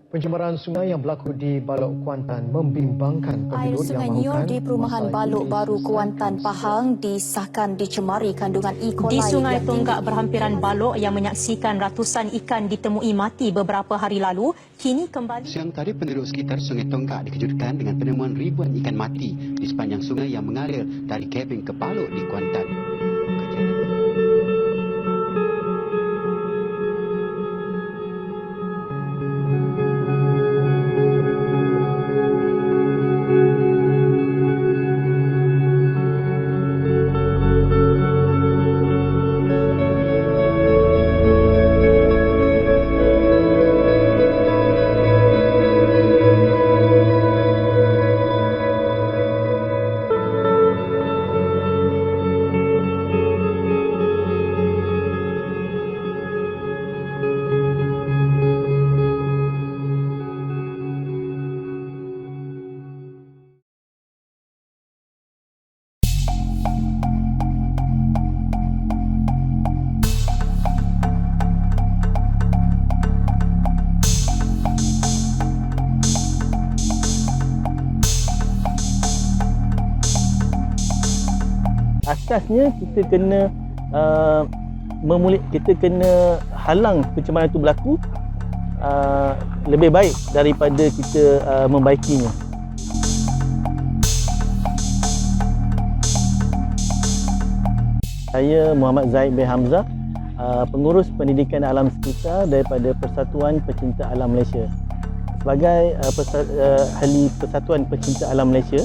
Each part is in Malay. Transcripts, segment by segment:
Pencemaran sungai yang berlaku di Balok Kuantan membimbangkan Air penduduk Sungai yang Nyor mahukan di Perumahan Balok Baru Kuantan Pahang disahkan dicemari kandungan E. coli. Di Sungai Tonggak berhampiran Balok yang menyaksikan ratusan ikan ditemui mati beberapa hari lalu, kini kembali. Siang tadi penduduk sekitar Sungai Tonggak dikejutkan dengan penemuan ribuan ikan mati di sepanjang sungai yang mengalir dari Kebing ke Balok di Kuantan. Asasnya kita kena kita kena halang pencemaran itu berlaku lebih baik daripada kita membaikinya. Saya Muhammad Zaid bin Hamzah, pengurus pendidikan alam sekitar daripada Persatuan Pecinta Alam Malaysia. Sebagai ahli Persatuan Pecinta Alam Malaysia,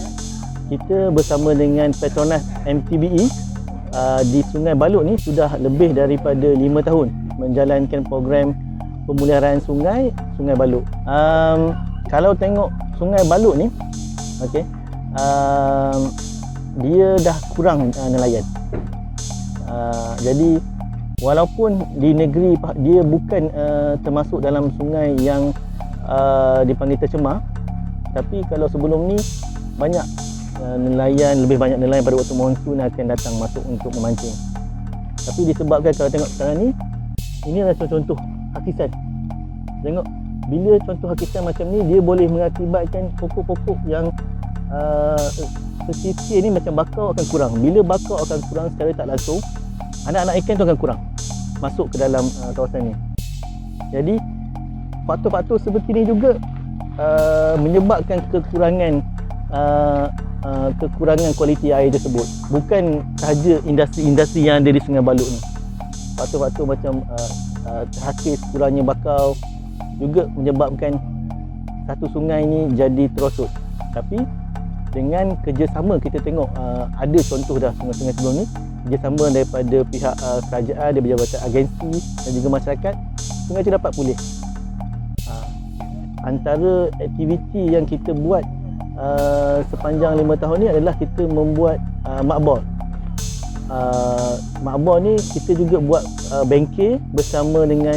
kita bersama dengan Petronas MTBE di Sungai Balok ni sudah lebih daripada 5 tahun menjalankan program pemeliharaan Sungai Balok. Kalau tengok Sungai Balok ni, okey, dia dah kurang nelayan. Jadi walaupun di negeri dia bukan termasuk dalam sungai yang dipanggil tercemar, tapi kalau sebelum ni lebih banyak nelayan pada waktu monsun akan datang masuk untuk memancing. Tapi disebabkan kalau tengok sekarang ni, ini adalah contoh hakisan. Tengok, bila contoh hakisan macam ni, dia boleh mengakibatkan pokok-pokok yang pesisir ni macam bakau akan kurang. Bila bakau akan kurang secara tak langsung, anak-anak ikan tu akan kurang masuk ke dalam kawasan ni. Jadi faktor-faktor seperti ni juga menyebabkan kekurangan kualiti air tersebut. Bukan sahaja industri-industri yang ada di Sungai Balok ni. Faktor-faktor macam terhakis kurangnya bakau juga menyebabkan satu sungai ni jadi terosot. Tapi dengan kerjasama, kita tengok ada contoh dah sungai-sungai sebelum ni, kerjasama daripada pihak kerajaan, daripada jabatan agensi dan juga masyarakat, sungai itu dapat pulih. Antara aktiviti yang kita buat sepanjang 5 tahun ni adalah kita membuat makbor. Makbor ni kita juga buat bengkel bersama dengan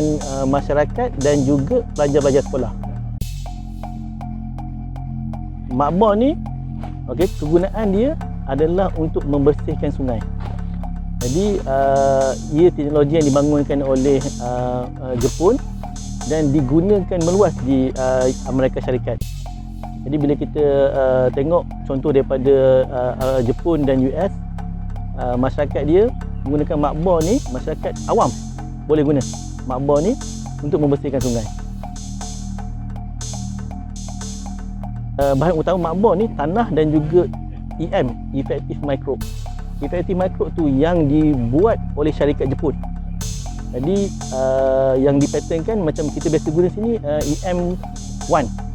masyarakat dan juga pelajar-pelajar sekolah. Makbor ni, okey, kegunaan dia adalah untuk membersihkan sungai. Jadi ia teknologi yang dibangunkan oleh Jepun dan digunakan meluas di Amerika Syarikat. Jadi bila kita tengok contoh daripada Jepun dan US, masyarakat dia menggunakan makbor ni, masyarakat awam boleh guna makbor ni untuk membersihkan sungai. Bahan utama makbor ni tanah dan juga EM, Effective Microbe. Effective Microbe tu yang dibuat oleh syarikat Jepun. Jadi yang dipatenkan macam kita biasa guna sini EM1.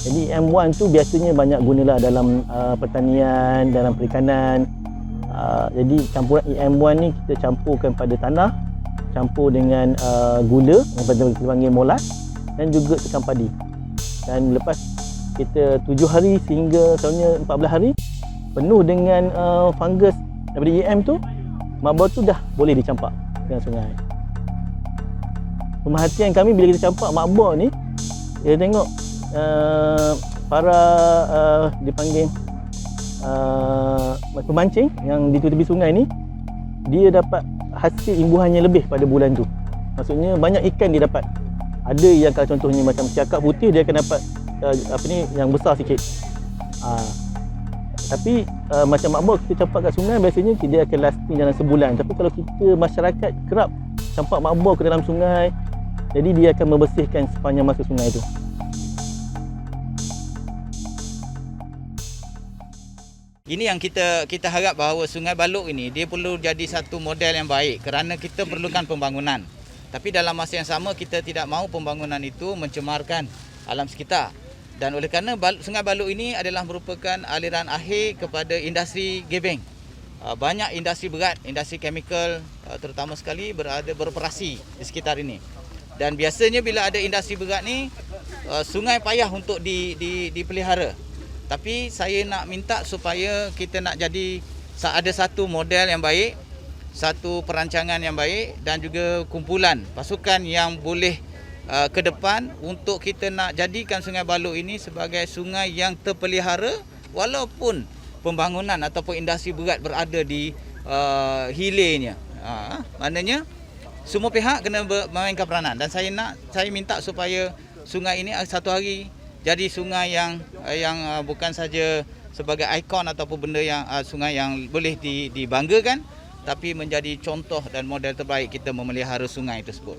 Jadi EM1 tu biasanya banyak gunalah dalam pertanian, dalam perikanan. Jadi campuran EM1 ni kita campurkan pada tanah, campur dengan gula yang kita panggil molas dan juga sekam padi. Dan lepas kita 7 hari sehingga selalunya 14 hari penuh dengan fungus daripada EM tu, makbor tu dah boleh dicampak dengan sungai. Pemerhatian kami bila kita campak makbor ni, kita tengok para dipanggil pemancing yang di tepi sungai ni, dia dapat hasil imbuhannya lebih pada bulan tu. Maksudnya banyak ikan dia dapat Ada yang kalau contohnya macam siakap putih dia akan dapat yang besar sikit. Tapi macam makbor kita campak kat sungai biasanya dia akan lasting dalam sebulan. Tapi kalau kita masyarakat kerap campak makbor ke dalam sungai, jadi dia akan membersihkan sepanjang masa sungai itu. Ini yang kita harap bahawa Sungai Balok ini dia perlu jadi satu model yang baik kerana kita perlukan pembangunan. Tapi dalam masa yang sama kita tidak mahu pembangunan itu mencemarkan alam sekitar. Dan oleh kerana Sungai Balok ini adalah merupakan aliran akhir kepada industri gebeng. Banyak industri berat, industri chemical terutama sekali beroperasi di sekitar ini. Dan biasanya bila ada industri berat ni, sungai payah untuk dipelihara. Tapi saya nak minta supaya kita nak jadi ada satu model yang baik, satu perancangan yang baik dan juga kumpulan pasukan yang boleh ke depan untuk kita nak jadikan Sungai Balok ini sebagai sungai yang terpelihara walaupun pembangunan ataupun industri berat berada di hilirnya. Maknanya semua pihak kena memainkan peranan dan saya minta supaya sungai ini satu hari jadi sungai yang bukan saja sebagai ikon ataupun benda yang sungai yang boleh dibanggakan, tapi menjadi contoh dan model terbaik kita memelihara sungai tersebut.